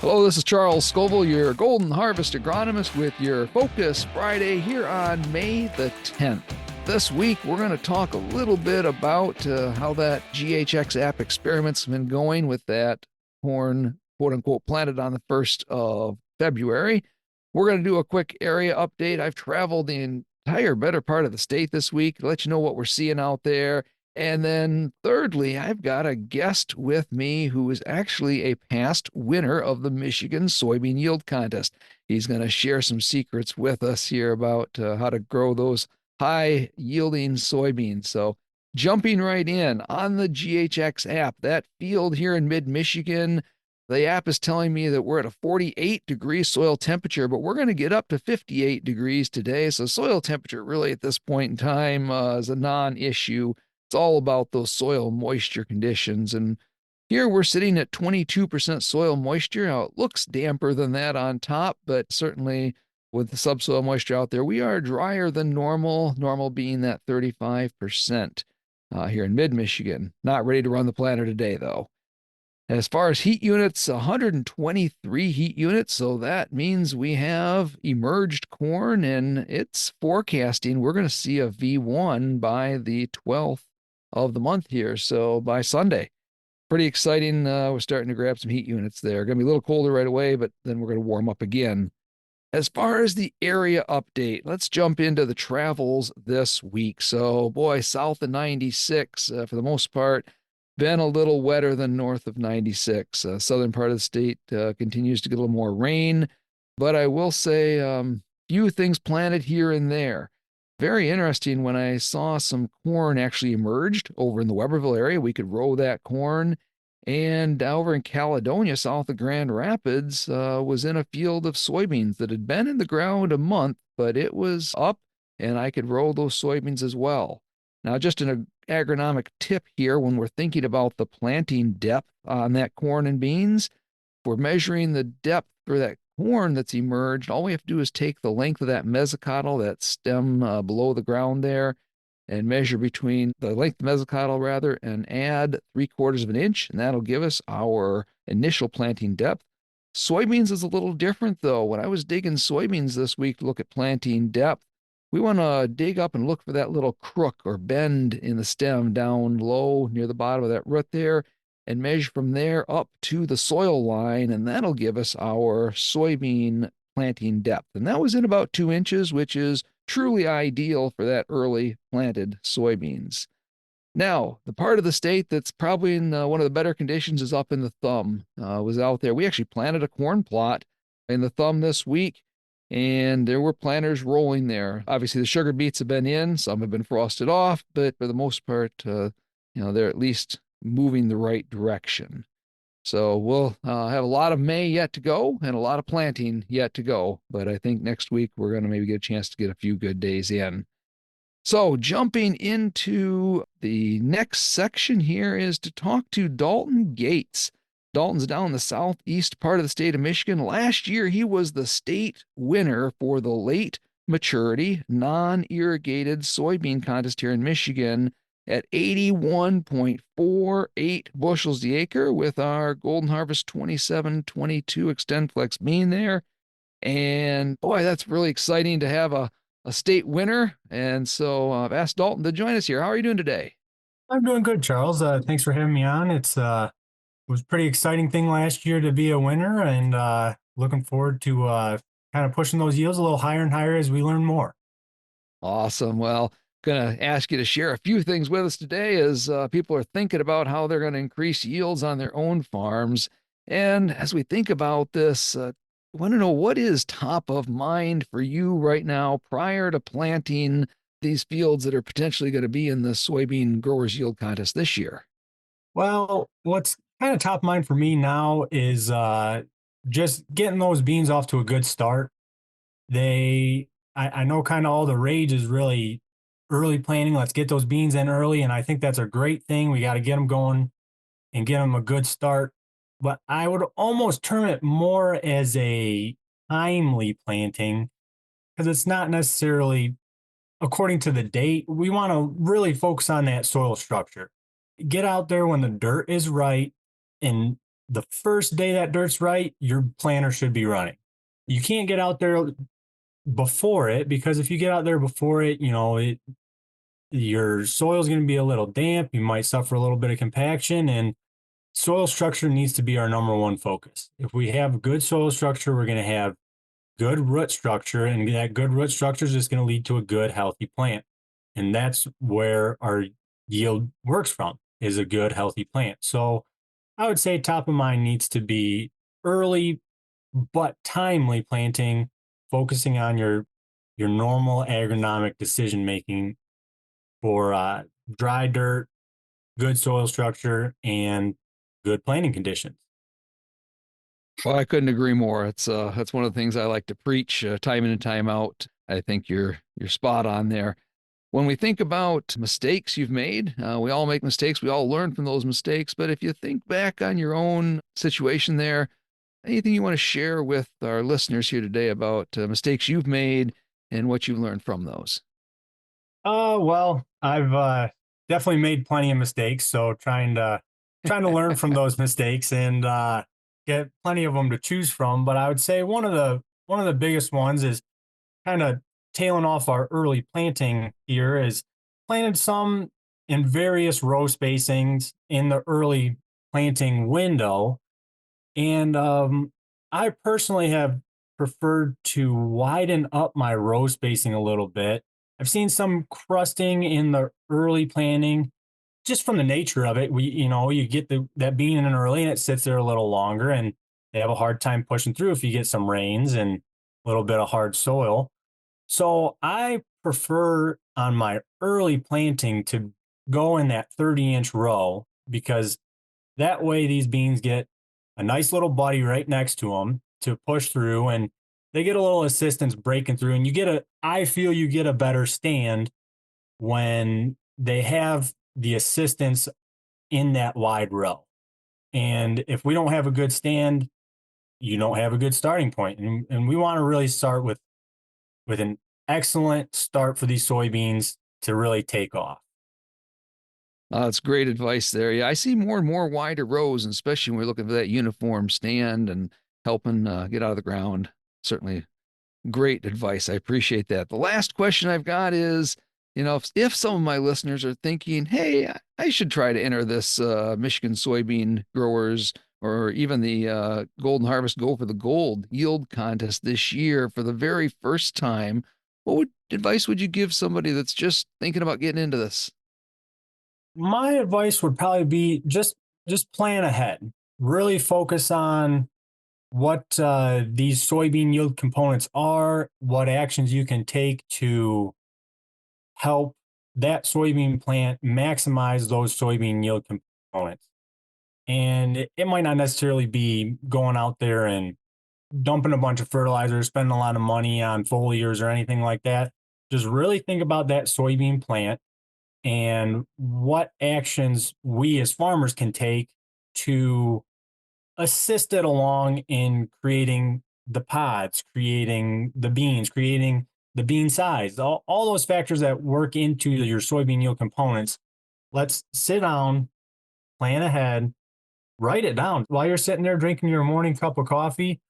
Hello, this is Charles Scoville, your Golden Harvest agronomist with your Focus Friday here on May the 10th. This week, we're going to talk a little bit about how that GHX app experiment's been going with that corn, quote unquote, planted on the 1st of February. We're going to do a quick area update. I've traveled the entire better part of the state this week to let you know what we're seeing out there. And then thirdly, I've got a guest with me who is actually a past winner of the Michigan Soybean Yield Contest. He's going to share some secrets with us here about how to grow those high yielding soybeans. So jumping right in on the GHX app, that field here in mid-Michigan, the app is telling me that we're at a 48-degree soil temperature, but we're going to get up to 58 degrees today. So soil temperature really at this point in time is a non-issue. It's all about those soil moisture conditions. And here we're sitting at 22% soil moisture. Now it looks damper than that on top, but certainly with the subsoil moisture out there, we are drier than normal being that 35% here in mid-Michigan. Not ready to run the planter today, though. As far as heat units, 123 heat units. So that means we have emerged corn, and it's forecasting we're going to see a V1 by the 12th of the month here. So by Sunday, pretty exciting. We're starting to grab some heat units there. Going to be a little colder right away, but then we're going to warm up again. As far as the area update, let's jump into the travels this week. So boy, south of 96 for the most part, been a little wetter than north of 96. Southern part of the state continues to get a little more rain, but I will say few things planted here and there. Very interesting when I saw some corn actually emerged over in the Weberville area. We could row that corn. And over in Caledonia, south of Grand Rapids, was in a field of soybeans that had been in the ground a month, but it was up and I could row those soybeans as well. Now, just an agronomic tip here when we're thinking about the planting depth on that corn and beans, if we're measuring the depth for that corn that's emerged, all we have to do is take the length of that mesocotyl, that stem below the ground there, and measure between the length of mesocotyl rather, and add 3/4 of an inch, and that'll give us our initial planting depth. Soybeans is a little different though. When I was digging soybeans this week to look at planting depth, we want to dig up and look for that little crook or bend in the stem down low near the bottom of that root there, and measure from there up to the soil line, and that'll give us our soybean planting depth. And that was in about 2 inches, which is truly ideal for that early planted soybeans. Now, the part of the state that's probably in one of the better conditions is up in the thumb. Was out there. We actually planted a corn plot in the thumb this week, and there were planters rolling there. Obviously, the sugar beets have been in. Some have been frosted off, but for the most part, they're at least moving the right direction. So we'll have a lot of May yet to go and a lot of planting yet to go. But I think next week we're going to maybe get a chance to get a few good days in. So jumping into the next section here is to talk to Dalton Gates. Dalton's down in the southeast part of the state of Michigan. Last year, he was the state winner for the late maturity non-irrigated soybean contest here in Michigan at 81.48 bushels the acre with our Golden Harvest 2722 XtendFlex bean there. And boy, that's really exciting to have a state winner. And so I've asked Dalton to join us here. How are you doing today? I'm doing good, Charles. Thanks for having me on. It was a pretty exciting thing last year to be a winner, and looking forward to kind of pushing those yields a little higher and higher as we learn more. Awesome. Well, going to ask you to share a few things with us today as people are thinking about how they're going to increase yields on their own farms. And as we think about this, I want to know what is top of mind for you right now prior to planting these fields that are potentially going to be in the soybean growers yield contest this year. Well, what's kind of top of mind for me now is just getting those beans off to a good start. I know kind of all the rage is really early planting. Let's get those beans in early, and I think that's a great thing. We got to get them going and get them a good start. But I would almost term it more as a timely planting because it's not necessarily according to the date. We want to really focus on that soil structure. Get out there when the dirt is right and the first day that dirt's right, your planter should be running. You can't get out there before it, because if you get out there before it, your soil's going to be a little damp. You might suffer a little bit of compaction, and soil structure needs to be our number one focus. If we have good soil structure, we're going to have good root structure, and that good root structure is just going to lead to a good, healthy plant. And that's where our yield works from, is a good, healthy plant. So I would say top of mind needs to be early but timely planting, focusing on your normal agronomic decision making for dry dirt, good soil structure, and good planting conditions. Well, I couldn't agree more. It's that's one of the things I like to preach time in and time out. I think you're spot on there. When we think about mistakes you've made, we all make mistakes. We all learn from those mistakes. But if you think back on your own situation there, anything you want to share with our listeners here today about mistakes you've made and what you've learned from those? Well, I've definitely made plenty of mistakes, so trying to learn from those mistakes and get plenty of them to choose from. But I would say one of the biggest ones is kind of tailing off our early planting here, is planted some in various row spacings in the early planting window. And I personally have preferred to widen up my row spacing a little bit. I've seen some crusting in the early planting, just from the nature of it. You get that bean in early and it sits there a little longer, and they have a hard time pushing through if you get some rains and a little bit of hard soil. So I prefer on my early planting to go in that 30-inch row, because that way these beans get a nice little buddy right next to them to push through, and they get a little assistance breaking through. And I feel you get a better stand when they have the assistance in that wide row. And if we don't have a good stand, you don't have a good starting point. And we want to really start with an excellent start for these soybeans to really take off. That's great advice there. Yeah, I see more and more wider rows, and especially when we're looking for that uniform stand and helping get out of the ground. Certainly great advice. I appreciate that. The last question I've got is, if some of my listeners are thinking, hey, I should try to enter this Michigan soybean growers or even the Golden Harvest Go for the Gold Yield Contest this year for the very first time, what advice would you give somebody that's just thinking about getting into this? My advice would probably be just plan ahead. Really focus on what these soybean yield components are, what actions you can take to help that soybean plant maximize those soybean yield components. And it might not necessarily be going out there and dumping a bunch of fertilizer, spending a lot of money on foliars or anything like that. Just really think about that soybean plant and what actions we as farmers can take to assist it along in creating the pods, creating the beans, creating the bean size, all those factors that work into your soybean yield components. Let's sit down, plan ahead, write it down while you're sitting there drinking your morning cup of coffee,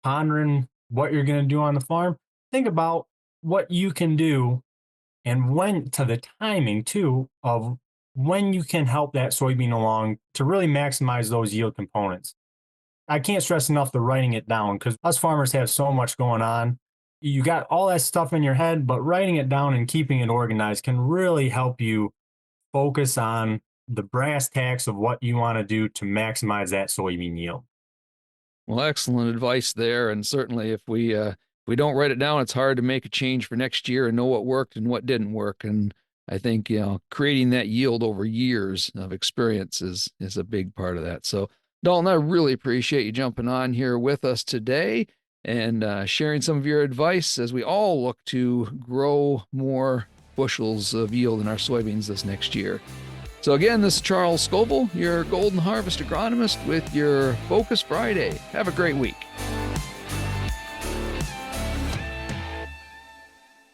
pondering what you're going to do on the farm. Think about what you can do, and when, to the timing too, of when you can help that soybean along to really maximize those yield components. I can't stress enough the writing it down, because us farmers have so much going on. You got all that stuff in your head, but writing it down and keeping it organized can really help you focus on the brass tacks of what you want to do to maximize that soybean yield. Well, excellent advice there. And certainly if we don't write it down, it's hard to make a change for next year and know what worked and what didn't work. And I think, creating that yield over years of experience is a big part of that. So, Dalton, I really appreciate you jumping on here with us today and sharing some of your advice as we all look to grow more bushels of yield in our soybeans this next year. So again, this is Charles Scoble, your Golden Harvest agronomist with your Focus Friday. Have a great week.